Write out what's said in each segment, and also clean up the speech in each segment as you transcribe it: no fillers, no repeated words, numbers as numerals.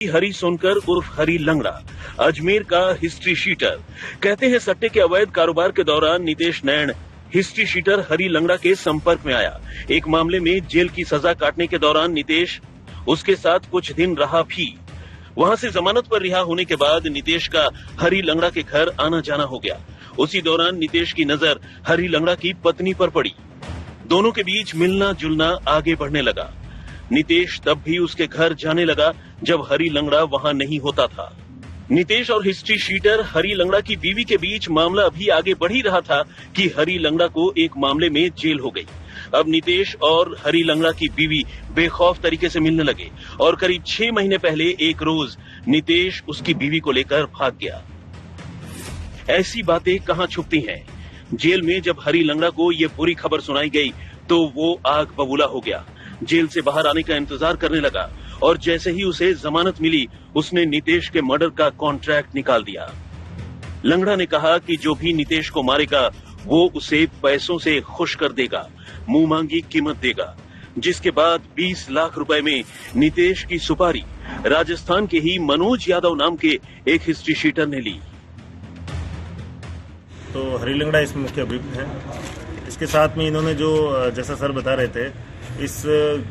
हरी सोनकर उर्फ हरी लंगड़ा अजमेर का हिस्ट्री शीटर। कहते हैं सट्टे के अवैध कारोबार के दौरान नितेश नैन हिस्ट्री शीटर हरी लंगड़ा के संपर्क में आया। एक मामले में जेल की सजा काटने के दौरान नितेश उसके साथ कुछ दिन रहा भी। वहां से जमानत पर रिहा होने के बाद नितेश का हरी लंगड़ा के घर आना जाना हो गया। उसी दौरान नितेश की नजर हरी लंगड़ा की पत्नी पर पड़ी। दोनों के बीच मिलना जुलना आगे बढ़ने लगा। नितेश तब भी उसके घर जाने लगा जब हरी लंगड़ा वहां नहीं होता था। नितेश और हिस्ट्री शीटर हरी लंगड़ा की बीवी के बीच मामला अभी आगे बढ़ ही रहा था कि हरी लंगड़ा को एक मामले में जेल हो गई। अब नितेश और हरी लंगड़ा की बीवी बेखौफ तरीके से मिलने लगे और करीब 6 महीने पहले एक रोज नितेश उसकी बीवी को लेकर भाग गया। ऐसी बातें कहां छुपती हैं? जेल में जब हरी लंगड़ा को ये पूरी खबर सुनाई गई तो वो आग बबूला हो गया। जेल से बाहर आने का इंतजार करने लगा और जैसे ही उसे जमानत मिली उसने नितेश के मर्डर का कॉन्ट्रैक्ट निकाल दिया। लंगड़ा ने कहा कि जो भी नितेश को मारेगा वो उसे पैसों से खुश कर देगा, मुंह मांगी कीमत देगा। जिसके बाद 20 लाख रुपए में नितेश की सुपारी राजस्थान के ही मनोज यादव नाम के एक हिस्ट्री शीटर ने ली। तो हरी लंगड़ा इसमें मुख्य अभियुक्त है। इसके साथ में इन्होंने जो जैसा सर बता रहे थे, इस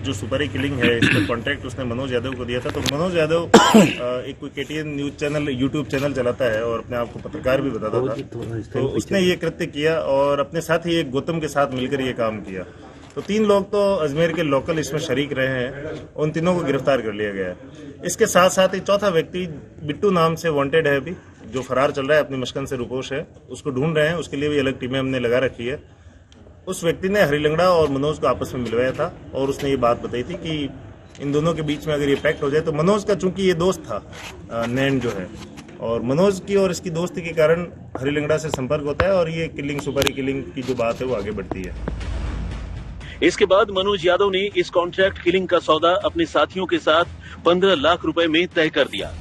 जो सुपारी किलिंग है इसका कॉन्ट्रैक्ट उसने मनोज यादव को दिया था। तो मनोज यादव एक कोई KTN news channel YouTube channel चलाता है और अपने आप को पत्रकार भी बताता था। तो उसने ये कृत्य किया और अपने साथ ही एक गौतम के साथ मिलकर ये काम किया। तो 3 लोग तो अजमेर के लोकल इसमें शरीक रहे हैं, उन तीनों को गिरफ्तार कर लिया गया है। इसके साथ साथ ही चौथा व्यक्ति बिट्टू नाम से वांटेड है अभी, जो फरार चल रहा है, अपनी मशकन से रुपोश है, उसको ढूंढ रहे हैं। उसके लिए भी अलग टीमें हमने लगा रखी है। उस व्यक्ति ने हरी लंगड़ा और मनोज को आपस में मिलवाया था और उसने ये बात बताई थी कि इन दोनों के बीच में अगर ये पैक्ट हो जाए तो मनोज का चूंकि ये दोस्त था नैन जो है, और मनोज की और इसकी दोस्ती के कारण हरी लंगड़ा से संपर्क होता है और ये किलिंग सुपारी किलिंग की जो बात है वो आगे बढ़ती है। इसके बाद मनोज यादव ने इस कॉन्ट्रैक्ट किलिंग का सौदा अपने साथियों के साथ 15 लाख रुपए में तय कर दिया।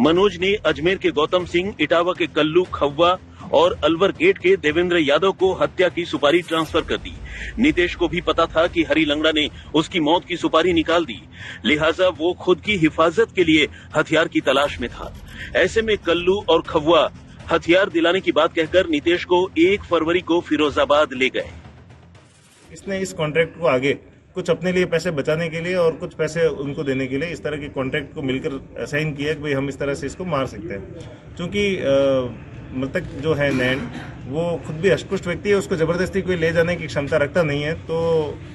मनोज ने अजमेर के गौतम सिंह, इटावा के कल्लू खव्वा और अलवर गेट के देवेंद्र यादव को हत्या की सुपारी ट्रांसफर कर दी। नितेश को भी पता था कि हरी लंगड़ा ने उसकी मौत की सुपारी निकाल दी, लिहाजा वो खुद की हिफाजत के लिए हथियार की तलाश में था। ऐसे में कल्लू और खव्वा हथियार दिलाने की बात कहकर नितेश को 1 फरवरी को फिरोजाबाद ले गए। इसने इस कॉन्ट्रैक्ट को आगे कुछ अपने लिए पैसे बचाने के लिए और कुछ पैसे उनको देने के लिए इस तरह के कॉन्ट्रैक्ट को मिलकर असाइन किया कि भाई हम इस तरह से इसको मार सकते हैं। क्योंकि मृतक जो है नैन वो खुद भी अष्टपुष्ट व्यक्ति है, उसको जबरदस्ती कोई ले जाने की क्षमता रखता नहीं है। तो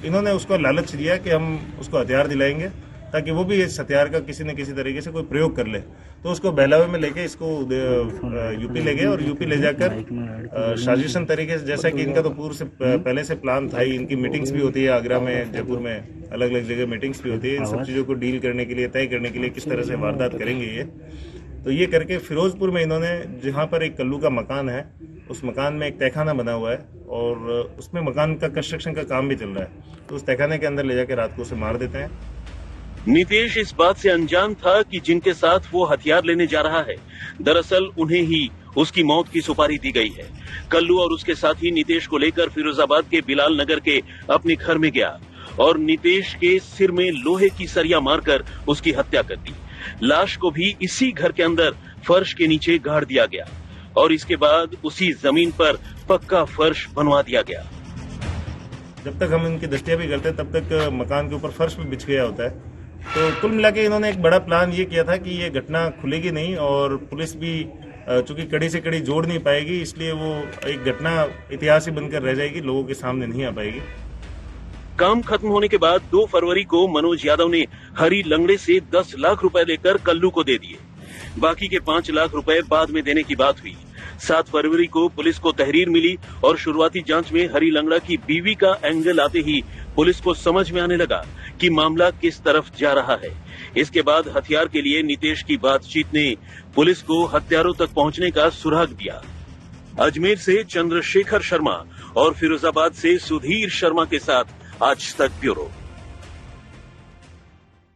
इन्होंने उसको लालच दिया कि हम उसको हथियार दिलाएंगे ताकि वो भी इस हथियार का किसी न किसी तरीके से कोई प्रयोग कर ले। तो उसको बहलावे में लेके इसको यूपी ले गए और यूपी ले जाकर साजिशन तरीके से, जैसा कि इनका तो पूर्व से पहले से प्लान था ही, इनकी मीटिंग्स भी होती है आगरा में, जयपुर में, अलग अलग जगह मीटिंग्स भी होती है इन सब चीजों को डील करने के लिए, तय करने के लिए किस तरह से वारदात करेंगे ये। तो ये करके फिरोजपुर में इन्होंने, जहाँ पर एक कल्लू का मकान है, उस मकान में एक तहखाना बना हुआ है और उसमें मकान का कंस्ट्रक्शन का काम भी चल रहा है। तो उस तहखाने के अंदर ले जाकर रात को उसे मार देते हैं। नितेश इस बात से अनजान था कि जिनके साथ वो हथियार लेने जा रहा है दरअसल उन्हें ही उसकी मौत की सुपारी दी गई है। कल्लू और उसके साथी नितेश को लेकर फिरोजाबाद के बिलाल नगर के अपने घर में गया और नितेश के सिर में लोहे की सरिया मारकर उसकी हत्या कर दी। लाश को भी इसी घर के अंदर फर्श के नीचे गाड़ दिया गया और इसके बाद उसी जमीन पर पक्का फर्श बनवा दिया गया। जब तक हम इनकी दस्तियां भी करते तब तक मकान के ऊपर फर्श भी बिछ गया होता है। तो कुल मिला के इन्होंने एक बड़ा प्लान ये किया था कि ये घटना खुलेगी नहीं और पुलिस भी चूंकि कड़ी से कड़ी जोड़ नहीं पाएगी, इसलिए वो एक घटना इतिहास ही बनकर रह जाएगी, लोगों के सामने नहीं आ पाएगी। काम खत्म होने के बाद 2 फरवरी को मनोज यादव ने हरी लंगड़े से 10 लाख रुपए लेकर कल्लू को दे दिए। बाकी के 5 लाख रुपए बाद में देने की बात हुई। 7 फरवरी को पुलिस को तहरीर मिली और शुरुआती जांच में हरी लंगड़ा की बीवी का एंगल आते ही पुलिस को समझ में आने लगा कि मामला किस तरफ जा रहा है। इसके बाद हथियार के लिए नितेश की बातचीत ने पुलिस को हत्यारों तक पहुंचने का सुराग दिया। अजमेर से चंद्रशेखर शर्मा और फिरोजाबाद से सुधीर शर्मा के साथ आज तक ब्यूरो।